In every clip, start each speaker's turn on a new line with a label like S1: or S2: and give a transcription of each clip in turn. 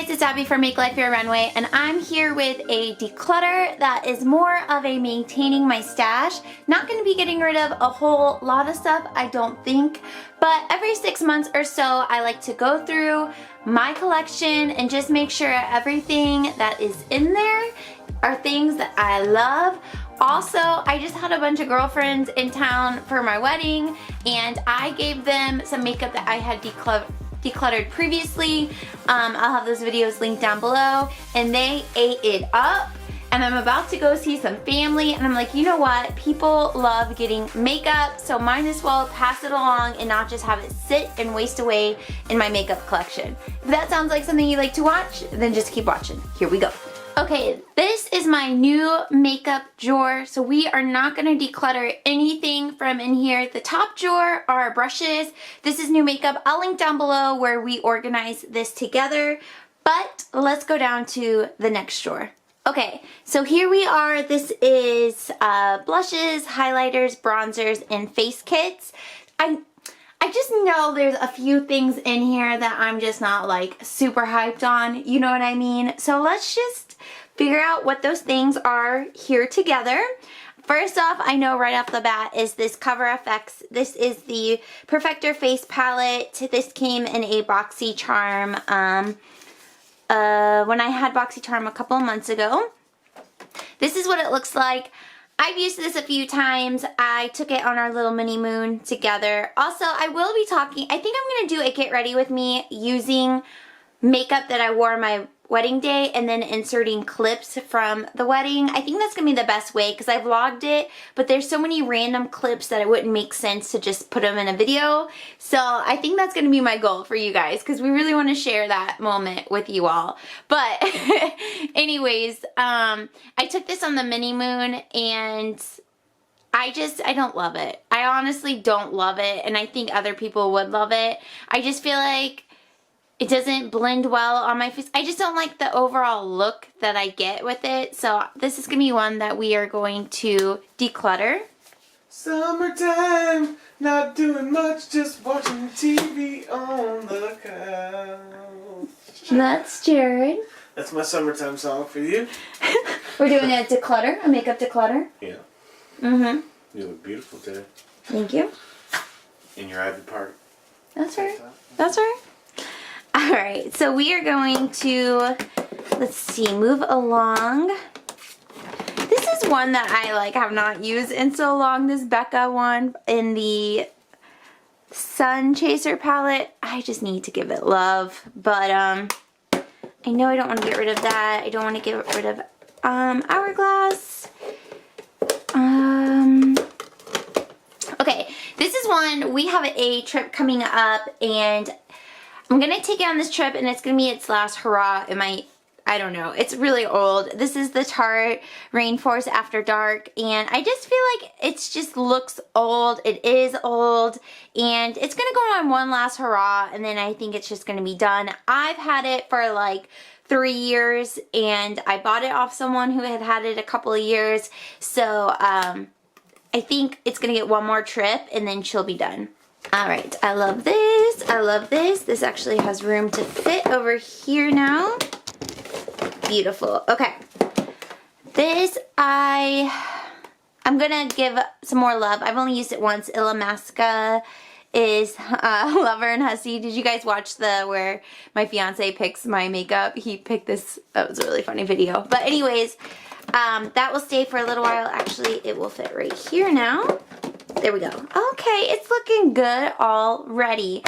S1: guys, it's Abby from Make Life Your Runway, and I'm here with a declutter that is more of a maintaining my stash. Not going to be getting rid of a whole lot of stuff, I don't think, but every 6 months or so I like to go through my collection and just make sure everything that is in there are things that I love. Also, I just had a bunch of girlfriends in town for my wedding, and I gave them some makeup that I had decluttered previously. I'll have those videos linked down below, and they ate it up. And I'm about to go see some family, and I'm like, you know what? People love getting makeup, so might as well pass it along and not just have it sit and waste away in my makeup collection. If that sounds like something you like to watch, then just keep watching. Here we go. Okay, this is my new makeup drawer, so we are not going to declutter anything from in here. The top drawer are our brushes. This is new makeup. I'll link down below where we organize this together, but let's go down to the next drawer. Okay, so here we are. This is blushes, highlighters, bronzers, and face kits. I just know there's a few things in here that I'm just not like super hyped on, you know what I mean? So let's just figure out what those things are here together. First off, I know right off the bat is this Cover FX. This is the Perfector Face Palette. This came in a BoxyCharm when I had BoxyCharm a couple of months ago. This is what it looks like. I've used this a few times. I took it on our little mini moon together. Also, I will be talking, I think I'm going to do a get ready with me using makeup that I wore on my wedding day and then inserting clips from the wedding. I think that's going to be the best way because I vlogged it, but there's so many random clips that it wouldn't make sense to just put them in a video. So I think that's going to be my goal for you guys because we really want to share that moment with you all. But anyways, I took this on the mini moon and I don't love it. I honestly don't love it, and I think other people would love it. I just feel like it doesn't blend well on my face. I just don't like the overall look that I get with it. So this is going to be one that we are going to declutter.
S2: Summertime, not doing much, just watching TV on the couch.
S1: That's Jared.
S2: That's my summertime song for you.
S1: We're doing a declutter, a makeup declutter.
S2: Yeah.
S1: Mm-hmm.
S2: You look beautiful today.
S1: Thank you.
S2: In your Ivy Park.
S1: That's right. That's right. Alright, so we are going to, let's see, move along. This is one that I have not used in so long, this Becca one in the Sun Chaser palette. I just need to give it love, but I know I don't want to get rid of that. I don't want to get rid of Hourglass. Okay, this is one, we have a trip coming up, and I'm going to take it on this trip, and it's going to be its last hurrah. I don't know. It's really old. This is the Tarte Rainforest After Dark, and I just feel like it just looks old. It is old, and it's going to go on one last hurrah, and then I think it's just going to be done. I've had it for like 3 years, and I bought it off someone who had had it a couple of years, so I think it's going to get one more trip, and then she'll be done. Alright, I love this. I love this. This actually has room to fit over here now. Beautiful. Okay. This I'm going to give some more love. I've only used it once. Illamasqua is Lover and Hussy. Did you guys watch where my fiance picks my makeup? He picked this. That was a really funny video. But anyways, that will stay for a little while. Actually, it will fit right here now. There we go. Okay, it's looking good already.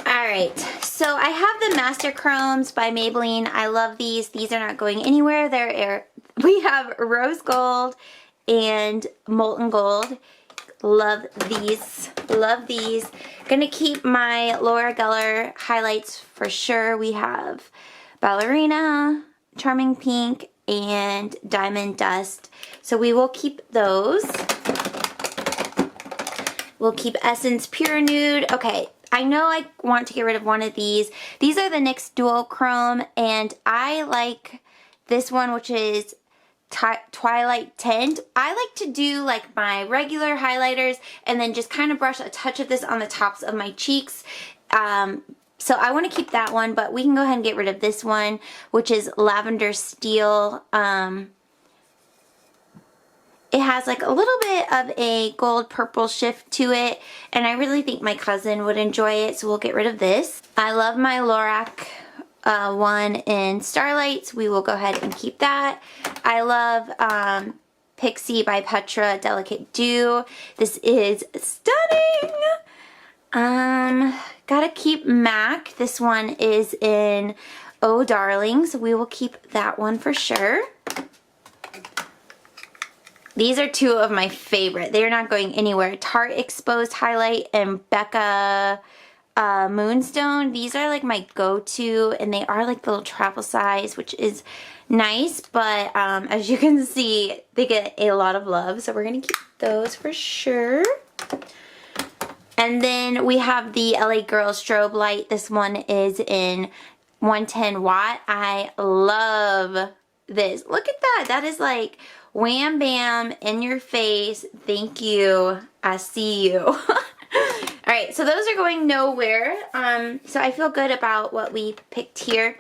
S1: Alright, so I have the Master Chromes by Maybelline. I love these. These are not going anywhere. We have Rose Gold and Molten Gold. Love these. Love these. Gonna keep my Laura Geller highlights for sure. We have Ballerina, Charming Pink, and Diamond Dust. So we will keep those. We'll keep Essence Pure Nude. Okay, I know I want to get rid of one of these. These are the NYX Dual Chrome, and I like this one, which is Twilight Tint. I like to do like my regular highlighters and then just kind of brush a touch of this on the tops of my cheeks. So I want to keep that one, but we can go ahead and get rid of this one, which is Lavender Steel. It has like a little bit of a gold purple shift to it, and I really think my cousin would enjoy it, so we'll get rid of this. I love my Lorac one in Starlights. We will go ahead and keep that. I love Pixie by Petra Delicate Dew. This is stunning. Gotta keep MAC. This one is in Oh Darling, so we will keep that one for sure. These are two of my favorite. They're not going anywhere. Tarte Exposed Highlight and Becca Moonstone. These are like my go-to, and they are like the little travel size, which is nice, but as you can see, they get a lot of love, so we're gonna keep those for sure. And then we have the LA Girl Strobe Light. This one is in 110 watt. I love this. Look at that. That is like wham bam in your face. Thank you. I see you. Alright, so those are going nowhere. So I feel good about what we picked here.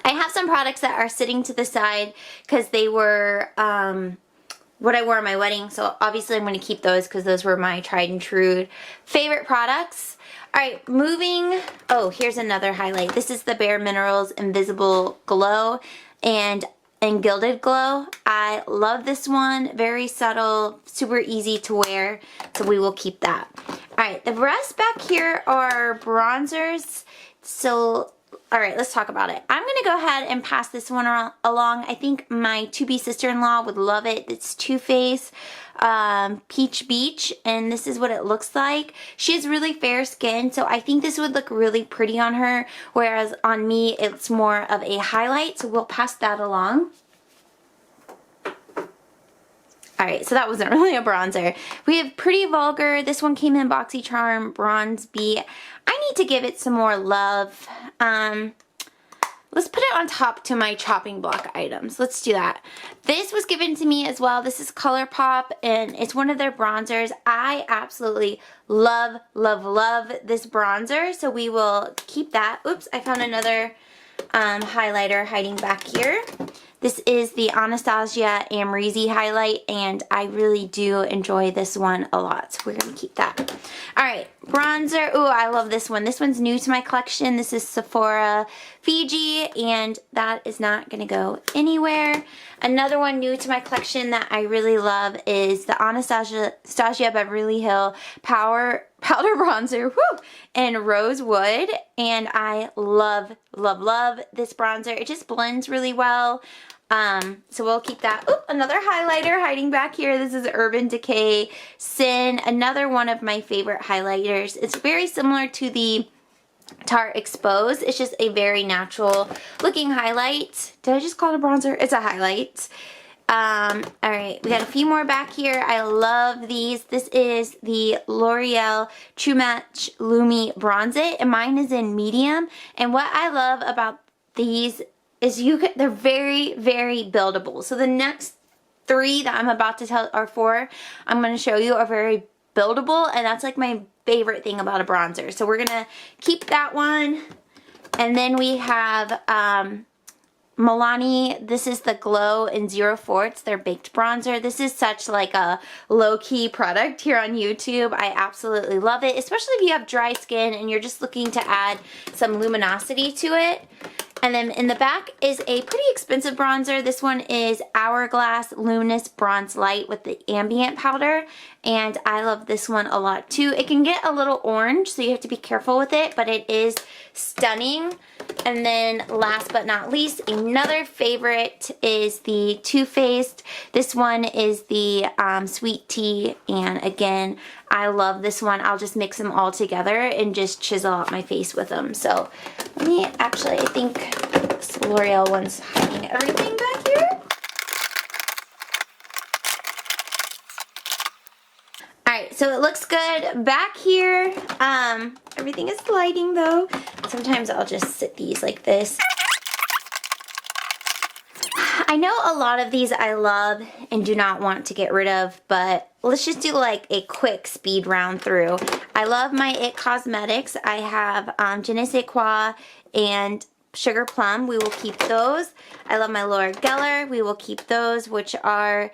S1: I have some products that are sitting to the side because they were what I wore at my wedding. So obviously I'm going to keep those because those were my tried and true favorite products. Alright, moving. Oh, here's another highlight. This is the Bare Minerals Invisible Glow and Gilded Glow. I love this one. Very subtle, super easy to wear, so we will keep that. Alright, the rest back here are bronzers. So, alright, let's talk about it. I'm going to go ahead and pass this one along. I think my to-be sister-in-law would love it. It's Too Faced Peach Beach, and this is what it looks like. She has really fair skin, so I think this would look really pretty on her, whereas on me it's more of a highlight, so we'll pass that along. Alright, so that wasn't really a bronzer. We have Pretty Vulgar. This one came in BoxyCharm Bronze Beat. I need to give it some more love. Let's put it on top to my chopping block items. Let's do that. This was given to me as well. This is ColourPop, and it's one of their bronzers. I absolutely love, love, love this bronzer, so we will keep that. Oops, I found another highlighter hiding back here. This is the Anastasia Amrezy highlight, and I really do enjoy this one a lot, so we're going to keep that. Alright, bronzer. Ooh, I love this one. This one's new to my collection. This is Sephora Fiji, and that is not going to go anywhere. Another one new to my collection that I really love is the Anastasia Beverly Hills Powder Bronzer, woo, in Rosewood, and I love, love, love this bronzer. It just blends really well. So we'll keep that. Oop, another highlighter hiding back here. This is Urban Decay Sin, another one of my favorite highlighters. It's very similar to the Tarte Exposed. It's just a very natural looking highlight. Did I just call it a bronzer? It's a highlight. Alright, we got a few more back here. I love these. This is the L'Oreal True Match Lumi Bronze It, and mine is in medium. And what I love about these is they're very, very buildable. So the next three that I'm about to tell, or four, I'm going to show you are very buildable, and that's like my favorite thing about a bronzer. So we're going to keep that one. And then we have Milani. This is the Glow in 04. It's their baked bronzer. This is such like a low-key product here on YouTube. I absolutely love it, especially if you have dry skin and you're just looking to add some luminosity to it. And then in the back is a pretty expensive bronzer. This one is Hourglass Luminous Bronze Light with the ambient powder, and I love this one a lot too. It can get a little orange, so you have to be careful with it, but it is stunning. And then last but not least, another favorite is the Too Faced. This one is the Sweet Tea, and again, I love this one. I'll just mix them all together and just chisel out my face with them. So let me actually, I think this L'Oreal one's hiding everything back here. Alright, so it looks good back here. Everything is sliding though. Sometimes I'll just sit these like this. I know a lot of these I love and do not want to get rid of, but let's just do like a quick speed round through. I love my IT Cosmetics. I have Je ne sais quoi and Sugar Plum. We will keep those. I love my Laura Geller. We will keep those, which are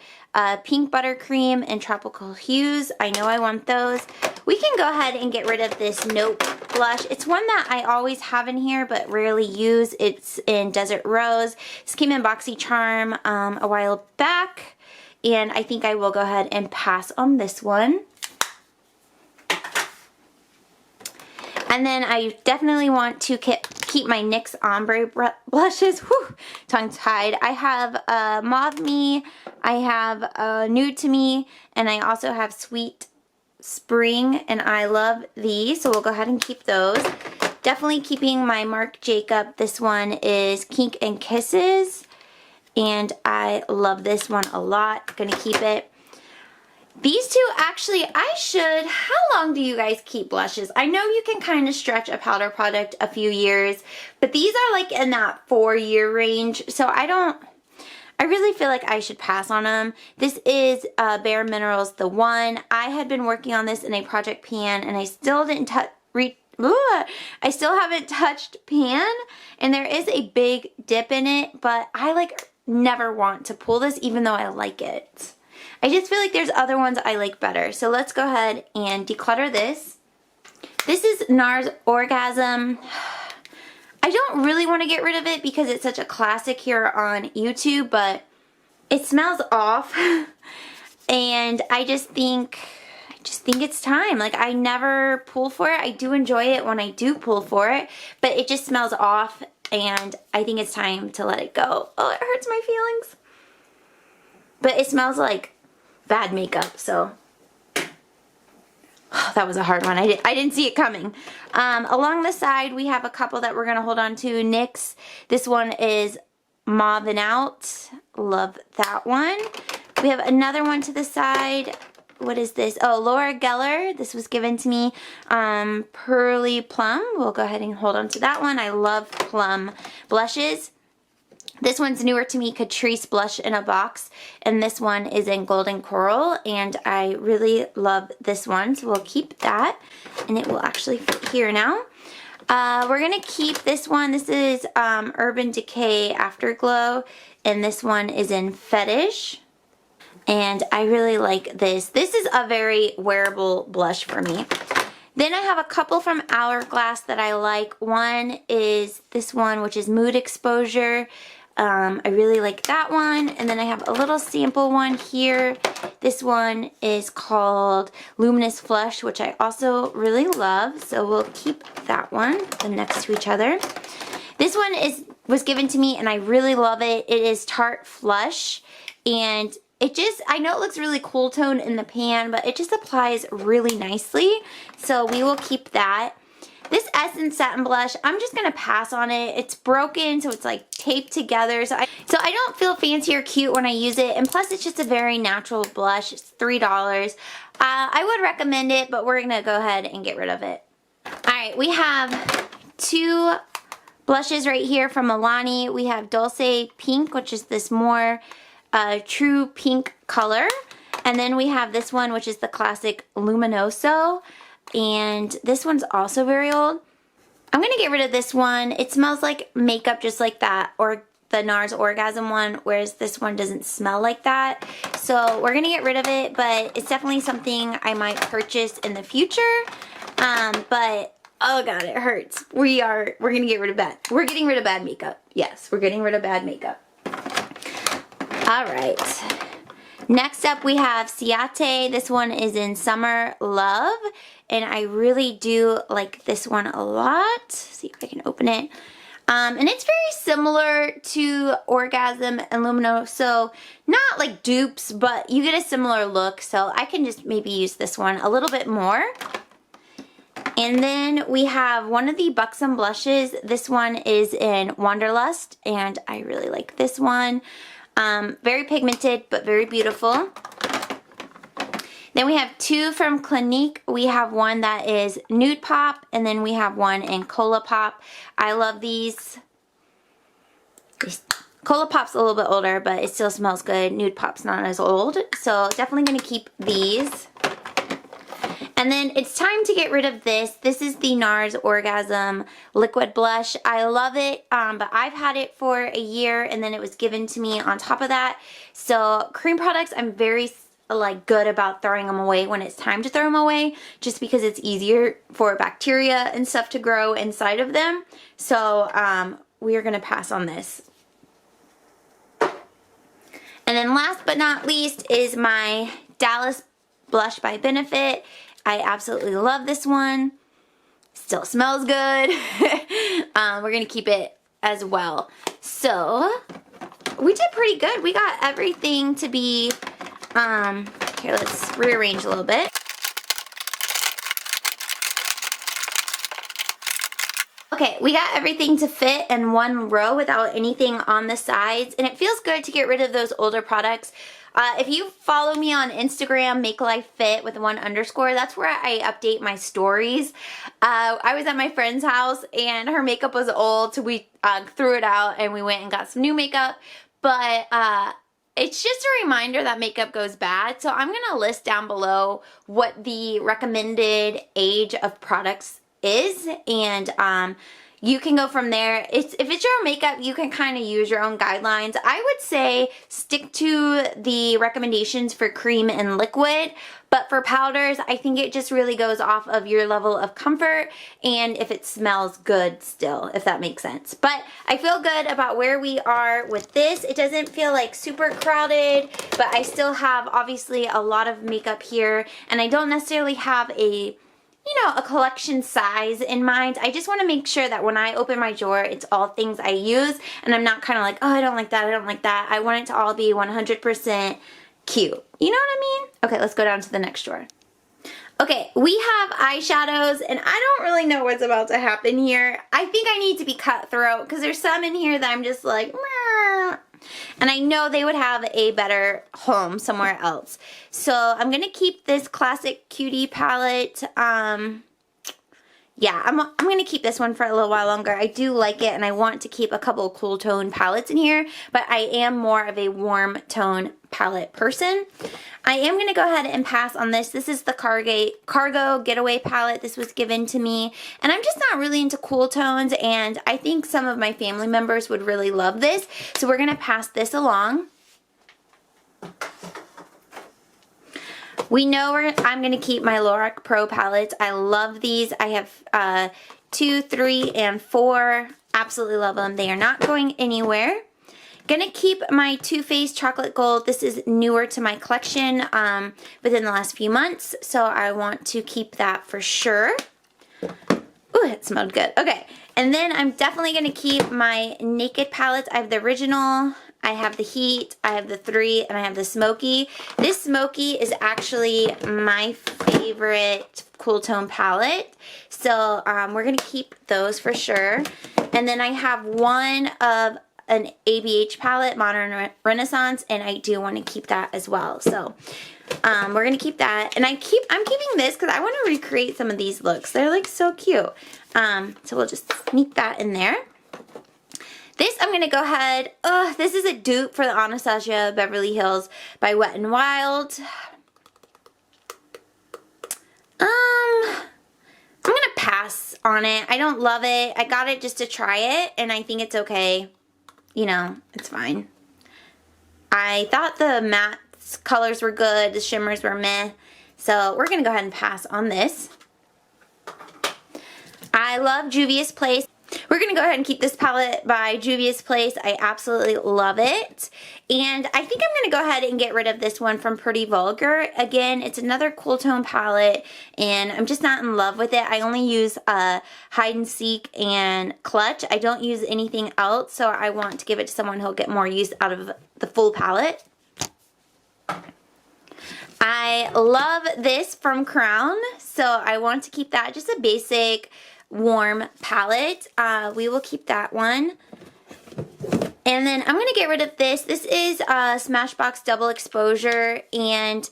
S1: Pink Buttercream and Tropical Hues. I know I want those. We can go ahead and get rid of this Nope blush. It's one that I always have in here but rarely use. It's in Desert Rose. This came in BoxyCharm a while back, and I think I will go ahead and pass on this one. And then I definitely want to keep my NYX Ombre blushes. Whew, tongue-tied. I have Mauve Me, I have Nude to Me, and I also have Sweet Spring, and I love these, so we'll go ahead and keep those. Definitely keeping my Marc Jacob. This one is Kink and Kisses, and I love this one a lot. Gonna keep it. These two, actually, how long do you guys keep blushes? I know you can kind of stretch a powder product a few years, but these are like in that 4-year range, so I really feel like I should pass on them. This is Bare Minerals The One. I had been working on this in a project pan, and I still didn't I still haven't touched pan, and there is a big dip in it, but I like never want to pull this even though I like it. I just feel like there's other ones I like better. So let's go ahead and declutter this. This is NARS Orgasm. I don't really want to get rid of it because it's such a classic here on YouTube, but it smells off. And I just think it's time. Like, I never pull for it. I do enjoy it when I do pull for it, but it just smells off, and I think it's time to let it go. Oh, it hurts my feelings. But it smells like bad makeup, so that was a hard one. I didn't see it coming. Along the side, we have a couple that we're going to hold on to. NYX. This one is Mauve and Out. Love that one. We have another one to the side. What is this? Oh, Laura Geller. This was given to me. Pearly Plum. We'll go ahead and hold on to that one. I love plum blushes. This one's newer to me, Catrice Blush in a Box, and this one is in Golden Coral, and I really love this one, so we'll keep that, and it will actually fit here now. We're going to keep this one. This is Urban Decay Afterglow, and this one is in Fetish, and I really like this. This is a very wearable blush for me. Then I have a couple from Hourglass that I like. One is this one, which is Mood Exposure. I really like that one. And then I have a little sample one here. This one is called Luminous Flush, which I also really love. So we'll keep that one next to each other. This one was given to me and I really love it. It is Tarte Flush, and I know it looks really cool tone in the pan, but it just applies really nicely. So we will keep that. This Essence Satin Blush, I'm just going to pass on it. It's broken, so it's like taped together. So I don't feel fancy or cute when I use it. And plus, it's just a very natural blush. It's $3. I would recommend it, but we're going to go ahead and get rid of it. Alright, we have two blushes right here from Milani. We have Dulce Pink, which is this more true pink color. And then we have this one, which is the classic Luminoso. And this one's also very old. I'm going to get rid of this one. It smells like makeup just like that, or the NARS Orgasm one, whereas this one doesn't smell like that. So we're going to get rid of it, but it's definitely something I might purchase in the future. But oh god, it hurts. We're going to get rid of we're getting rid of bad makeup. Yes, we're getting rid of bad makeup. All right. Next up we have Ciate. This one is in Summer Love, and I really do like this one a lot. Let's see if I can open it. And it's very similar to Orgasm and Luminoso. Not like dupes, but you get a similar look, so I can just maybe use this one a little bit more. And then we have one of the Buxom blushes. This one is in Wanderlust, and I really like this one. Very pigmented, but very beautiful. Then we have two from Clinique. We have one that is Nude Pop, and then we have one in Cola Pop. I love these. Colourpop's a little bit older, but it still smells good. Nude Pop's not as old, so definitely going to keep these. And then it's time to get rid of this. This is the NARS Orgasm Liquid Blush. I love it, but I've had it for a year, and then it was given to me on top of that. So cream products, I'm very good about throwing them away when it's time to throw them away, just because it's easier for bacteria and stuff to grow inside of them. So we are going to pass on this. And then last but not least is my Dallas Blush by Benefit. I absolutely love this one. Still smells good. We're going to keep it as well. So we did pretty good. We got everything to be, here, let's rearrange a little bit. Okay, we got everything to fit in one row without anything on the sides, and it feels good to get rid of those older products. If you follow me on Instagram, Make Life Fit with 1_, that's where I update my stories. I was at my friend's house and her makeup was old, so we threw it out and we went and got some new makeup. But it's just a reminder that makeup goes bad. So I'm going to list down below what the recommended age of products is, and you can go from there. If it's your makeup, you can kind of use your own guidelines. I would say stick to the recommendations for cream and liquid, but for powders, I think it just really goes off of your level of comfort and if it smells good still, if that makes sense. But I feel good about where we are with this. It doesn't feel like super crowded, but I still have obviously a lot of makeup here, and I don't necessarily have a collection size in mind. I just want to make sure that when I open my drawer, it's all things I use, and I'm not kind of like, oh, I don't like that, I don't like that. I want it to all be 100% cute. You know what I mean? Okay, let's go down to the next drawer. Okay, we have eyeshadows, and I don't really know what's about to happen here. I think I need to be cutthroat, because there's some in here that I'm just like, meh. And I know they would have a better home somewhere else. So I'm going to keep this Classic Cutie palette. Yeah, I'm going to keep this one for a little while longer. I do like it, and I want to keep a couple of cool tone palettes in here, but I am more of a warm tone palette person. I am going to go ahead and pass on this. This is the Cargo Getaway palette. This was given to me, and I'm just not really into cool tones, and I think some of my family members would really love this, so we're going to pass this along. We know I'm going to keep my Lorac Pro palettes. I love these. I have 2, 3, and 4. Absolutely love them. They are not going anywhere. Gonna keep my Too Faced Chocolate Gold. This is newer to my collection within the last few months, so I want to keep that for sure. Ooh, it smelled good. Okay, and then I'm definitely gonna keep my Naked palettes. I have the original, I have the Heat, I have the 3, and I have the Smoky. This Smoky is actually my favorite cool tone palette, so we're gonna keep those for sure. And then I have one of an ABH palette, Modern Renaissance, and I do want to keep that as well. So we're gonna keep that, and I'm keeping this because I want to recreate some of these looks. They're like so cute. So we'll just sneak that in there. This I'm gonna go ahead. This is a dupe for the Anastasia Beverly Hills by Wet n Wild. I'm gonna pass on it. I don't love it. I got it just to try it, and I think it's okay. You know, it's fine. I thought the matte colors were good, the shimmers were meh, so we're gonna go ahead and pass on this. I love Juvia's Place. We're gonna go ahead and keep this palette by Juvia's Place. I absolutely love it. And I think I'm gonna go ahead and get rid of this one from Pretty Vulgar. Again, it's another cool tone palette, and I'm just not in love with it. I only use Hide and Seek and Clutch. I don't use anything else, so I want to give it to someone who'll get more use out of the full palette. I love this from Crown, so I want to keep that. Just a basic warm palette. We will keep that one. And then I'm going to get rid of this. This is Smashbox Double Exposure, and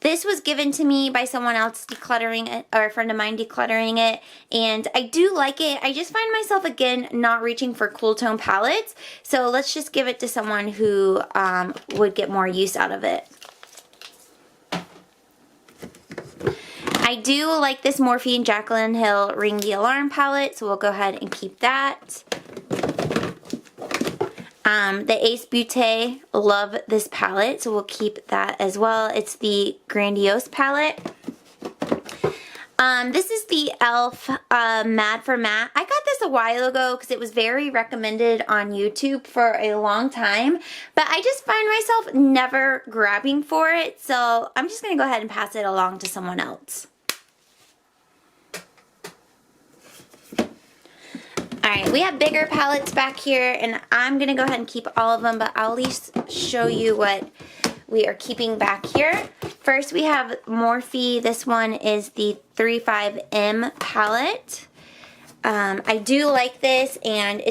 S1: This was given to me by someone else decluttering it, or a friend of mine decluttering it, and I do like it. I just find myself, again, not reaching for cool tone palettes, so let's just give it to someone who would get more use out of it. I do like this Morphe and Jaclyn Hill Ring the Alarm palette, so we'll go ahead and keep that. The Ace Beauté, love this palette, so we'll keep that as well. It's the Grandiose palette. This is the e.l.f. Mad for Matte. I got this a while ago because it was very recommended on YouTube for a long time, but I just find myself never grabbing for it, so I'm just going to go ahead and pass it along to someone else. Alright, we have bigger palettes back here, and I'm going to go ahead and keep all of them, but I'll at least show you what we are keeping back here. First, we have Morphe. This one is the 35M palette. I do like this, and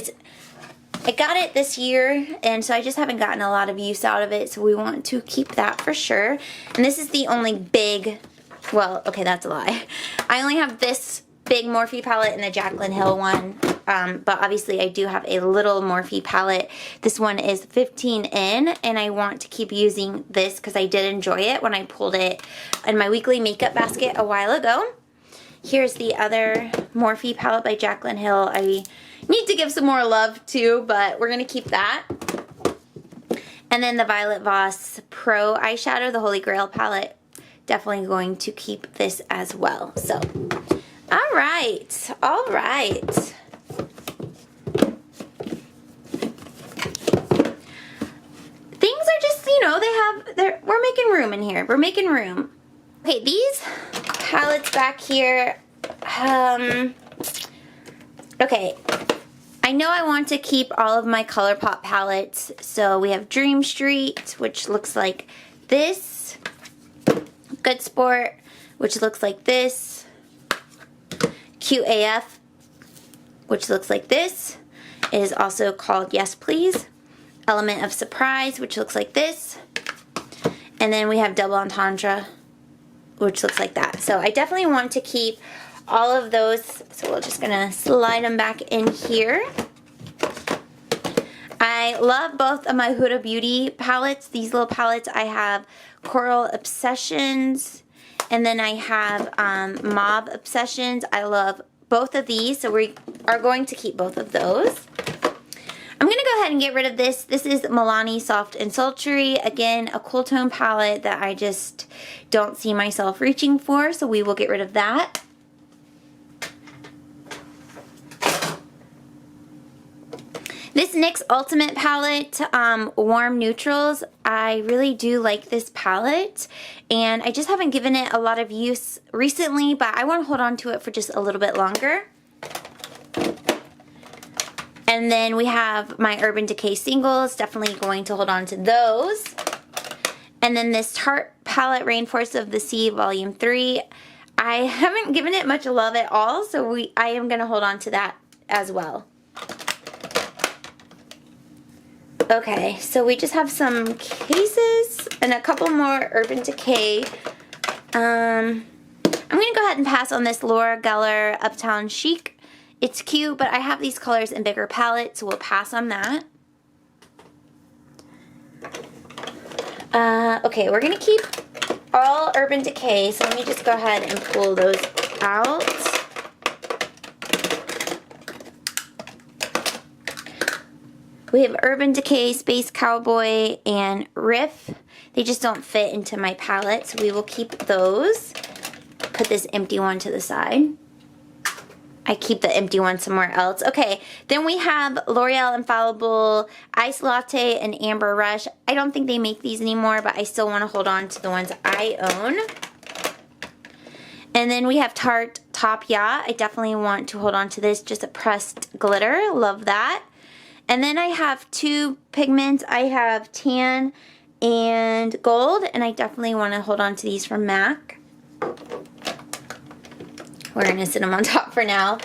S1: I got it this year, and so I just haven't gotten a lot of use out of it, so we want to keep that for sure. And this is the only big, well, okay, that's a lie. I only have this big Morphe palette and the Jaclyn Hill one, but obviously I do have a little Morphe palette. This one is 15 in, and I want to keep using this because I did enjoy it when I pulled it in my weekly makeup basket a while ago. Here's the other Morphe palette by Jaclyn Hill. I need to give some more love to, but we're going to keep that. And then the Violet Voss Pro Eyeshadow, the Holy Grail palette. Definitely going to keep this as well. So, all right, all right. Things are just, you know, we're making room in here. We're making room. Okay, these palettes back here, okay, I know I want to keep all of my ColourPop palettes, so we have Dream Street, which looks like this, Good Sport, which looks like this, Cute AF, which looks like this. It is also called Yes Please, Element of Surprise, which looks like this, and then we have Double Entendre, which looks like that. So I definitely want to keep all of those, so we're just gonna slide them back in here. I love both of my Huda Beauty palettes. These little palettes, I have Coral Obsessions, and then I have Mauve Obsessions. I love both of these, so we are going to keep both of those. I'm going to go ahead and get rid of this. This is Milani Soft and Sultry. Again, a cool tone palette that I just don't see myself reaching for, so we will get rid of that. This NYX Ultimate palette, Warm Neutrals, I really do like this palette, and I just haven't given it a lot of use recently, but I want to hold on to it for just a little bit longer. And then we have my Urban Decay singles, definitely going to hold on to those. And then this Tarte palette, Rainforest of the Sea Volume 3, I haven't given it much love at all, so I am going to hold on to that as well. Okay, so we just have some cases and a couple more Urban Decay. I'm going to go ahead and pass on this Laura Geller Uptown Chic. It's cute, but I have these colors in bigger palettes, so we'll pass on that. Okay, we're going to keep all Urban Decay, so let me just go ahead and pull those out. We have Urban Decay, Space Cowboy, and Riff. They just don't fit into my palette, so we will keep those. Put this empty one to the side. I keep the empty one somewhere else. Okay, then we have L'Oreal Infallible Ice Latte and Amber Rush. I don't think they make these anymore, but I still want to hold on to the ones I own. And then we have Tarte Top Yacht. I definitely want to hold on to this, just a pressed glitter. Love that. And then I have two pigments. I have tan and gold, and I definitely want to hold on to these from MAC. We're going to sit them on top for now.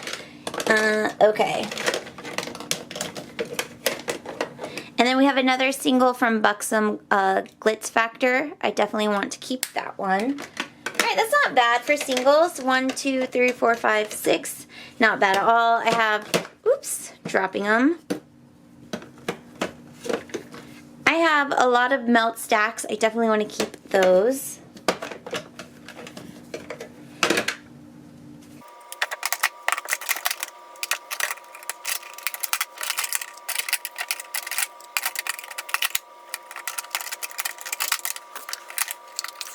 S1: Okay. And And then we have another single from Buxom, Glitz Factor. I definitely want to keep that one. Alright, that's not bad for singles. 1, 2, 3, 4, 5, 6. Not bad at all. I have, oops, dropping them. I have a lot of melt stacks. I definitely want to keep those.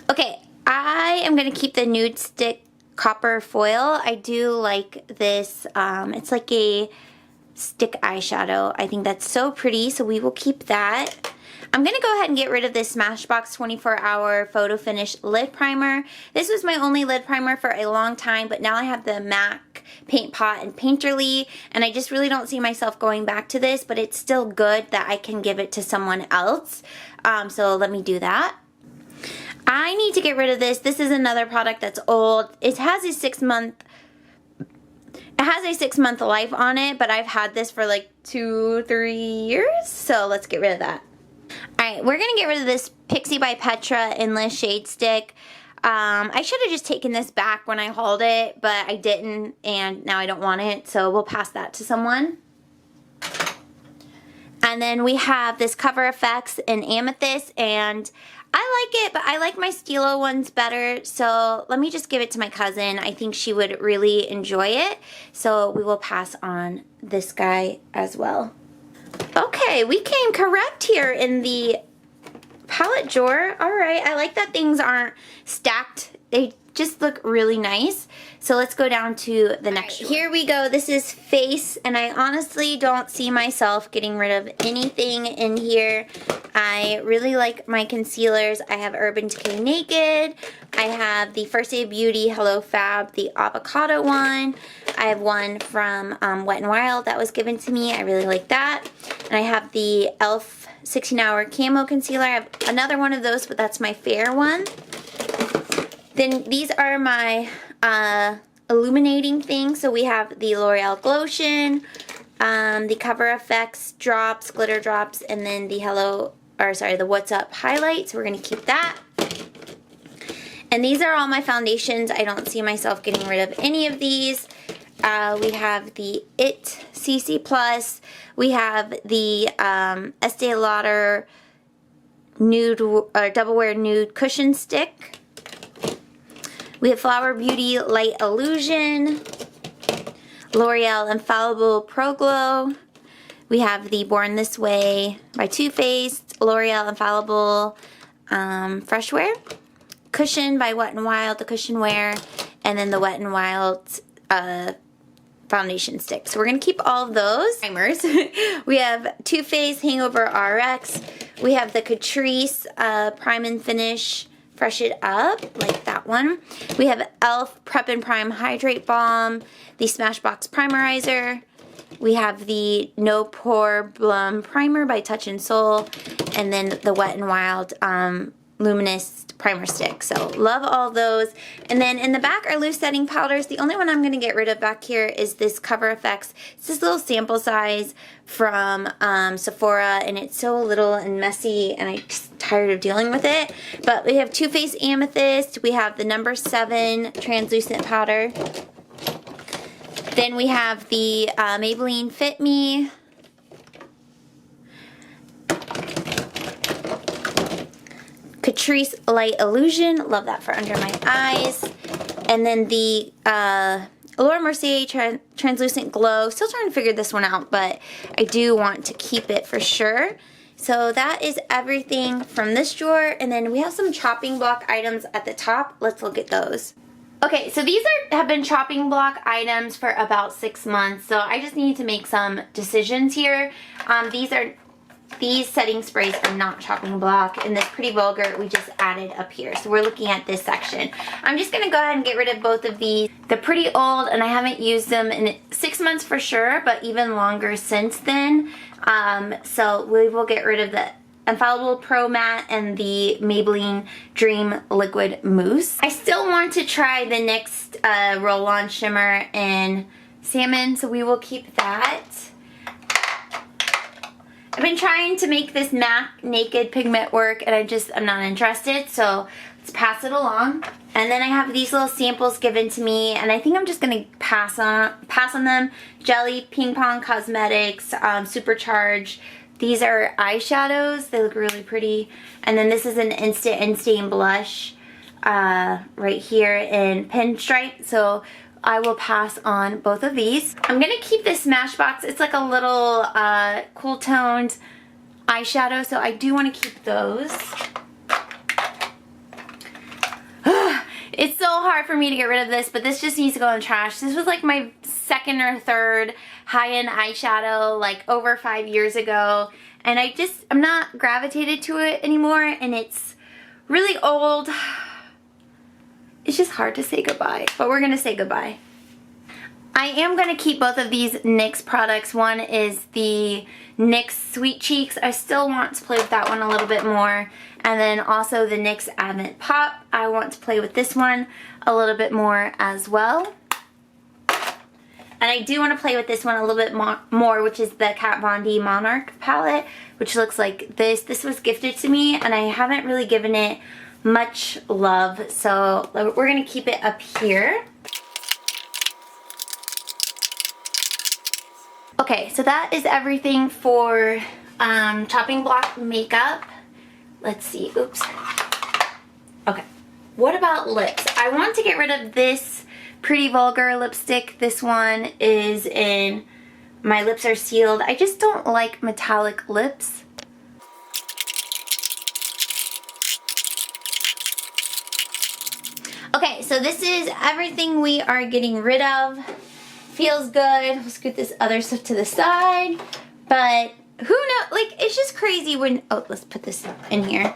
S1: Okay, I am going to keep the Nude Stick Copper Foil. I do like this. It's like a stick eyeshadow. I think that's so pretty, so we will keep that. I'm going to go ahead and get rid of this Smashbox 24-Hour Photo Finish Lid Primer. This was my only lid primer for a long time, but now I have the MAC Paint Pot and Painterly, and I just really don't see myself going back to this, but it's still good that I can give it to someone else. So let me do that. I need to get rid of this. This is another product that's old. It has a 6-month life on it, but I've had this for like 2-3 years, so let's get rid of that. Alright, we're gonna get rid of this Pixie by Petra Endless Shade Stick. I should have just taken this back when I hauled it, but I didn't, and now I don't want it, so we'll pass that to someone. And then we have this Cover FX in Amethyst, and I like it, but I like my Stilo ones better, so let me just give it to my cousin. I think she would really enjoy it, so we will pass on this guy as well. Okay, we came correct here in the palette drawer. Alright, I like that things aren't stacked. They just look really nice. So let's go down to the next drawer. Here we go. This is Face, and I honestly don't see myself getting rid of anything in here. I really like my concealers. I have Urban Decay Naked. I have the First Aid Beauty Hello Fab, the avocado one. I have one from Wet n Wild that was given to me. I really like that. And I have the e.l.f. 16-Hour Camo Concealer. I have another one of those, but that's my fair one. Then these are my illuminating things. So we have the L'Oreal Glotion, the Cover FX drops, glitter drops, and then the the What's Up highlights. We're going to keep that. And these are all my foundations. I don't see myself getting rid of any of these. We have the IT CC Plus. We have the Estee Lauder Nude Double Wear Nude Cushion Stick. We have Flower Beauty Light Illusion, L'Oreal Infallible Pro Glow. We have the Born This Way by Too Faced, L'Oreal Infallible Fresh Wear, Cushion by Wet n Wild, the Cushion Wear, and then the Wet n Wild foundation stick. So we're going to keep all of those. Primers. We have Too Faced Hangover RX. We have the Catrice Prime and Finish Fresh It Up, like that one. We have e.l.f. Prep and Prime Hydrate Balm, the Smashbox Primerizer. We have the No Pore Blum Primer by Touch and Soul, and then the Wet n Wild Luminous Primer Stick. So love all those. And then in the back are loose setting powders. The only one I'm going to get rid of back here is this Cover FX. It's this little sample size from Sephora, and it's so little and messy, and I'm just tired of dealing with it. But we have Too Faced Amethyst. We have the No. 7 translucent powder. Then we have the Maybelline Fit Me. Catrice Light Illusion. Love that for under my eyes. And then the Laura Mercier Translucent Glow. Still trying to figure this one out, but I do want to keep it for sure. So that is everything from this drawer. And then we have some chopping block items at the top. Let's look at those. Okay, so these have been chopping block items for about 6 months. So I just need to make some decisions here. These setting sprays are not chopping block, and this Pretty Vulgar we just added up here. So we're looking at this section. I'm just going to go ahead and get rid of both of these. They're pretty old, and I haven't used them in 6 months for sure, but even longer since then. So we will get rid of the Infallible Pro Matte and the Maybelline Dream Liquid Mousse. I still want to try the NYX Roll-On Shimmer in Salmon, so we will keep that. I've been trying to make this MAC Naked Pigment work and I'm not interested, so let's pass it along. And then I have these little samples given to me, and I think I'm just gonna pass on them. Jelly Ping Pong Cosmetics, Supercharged. These are eyeshadows, they look really pretty. And then this is an Instant Insane Blush right here in Pinstripe, so I will pass on both of these. I'm gonna keep this Smashbox. It's like a little cool toned eyeshadow, so I do want to keep those. It's so hard for me to get rid of this, but this just needs to go in the trash. This was like my second or third high-end eyeshadow like over 5 years ago, and I'm not gravitated to it anymore, and it's really old. It's just hard to say goodbye, but we're gonna say goodbye. I am gonna keep both of these NYX products. One is the NYX Sweet Cheeks. I still want to play with that one a little bit more. And then also the NYX Advent Pop. I want to play with this one a little bit more as well. And I do want to play with this one a little bit more, which is the Kat Von D Monarch palette, which looks like this. This was gifted to me, and I haven't really given it much love, so we're gonna keep it up here. Okay, so that is everything for chopping block makeup. Let's see, oops. Okay, what about lips? I want to get rid of this Pretty Vulgar lipstick. This one is in My Lips Are Sealed. I just don't like metallic lips. Okay, so this is everything we are getting rid of. Feels good. We'll scoot this other stuff to the side. But who knows? Like, it's just crazy when... Oh, let's put this in here.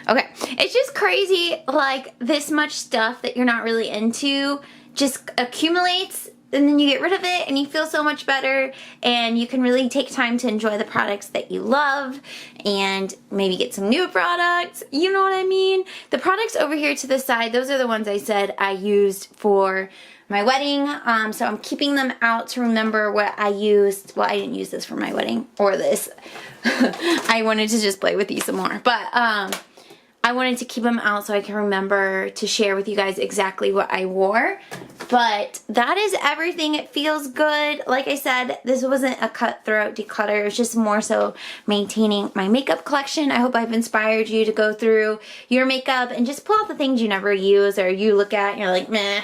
S1: Okay. It's just crazy, like, this much stuff that you're not really into just accumulates, and then you get rid of it and you feel so much better, and you can really take time to enjoy the products that you love and maybe get some new products. You know what I mean? The products over here to the side, those are the ones I said I used for my wedding, so I'm keeping them out to remember what I used. Well, I didn't use this for my wedding, or this. I wanted to just play with these some more, but I wanted to keep them out so I can remember to share with you guys exactly what I wore. But that is everything. It feels good. Like I said, this wasn't a cutthroat declutter. It was just more so maintaining my makeup collection. I hope I've inspired you to go through your makeup and just pull out the things you never use or you look at and you're like, meh.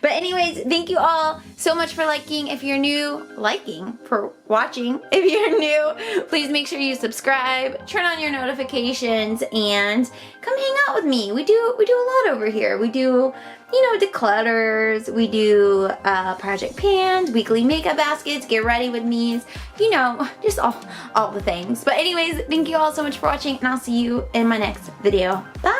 S1: But anyways, thank you all so much for liking. If you're new, for watching. If you're new, please make sure you subscribe, turn on your notifications, and come hang out with me. We do a lot over here. We do, you know, declutters, we do project pans, weekly makeup baskets, get ready with me's, you know, just all the things. But anyways, thank you all so much for watching, and I'll see you in my next video. Bye!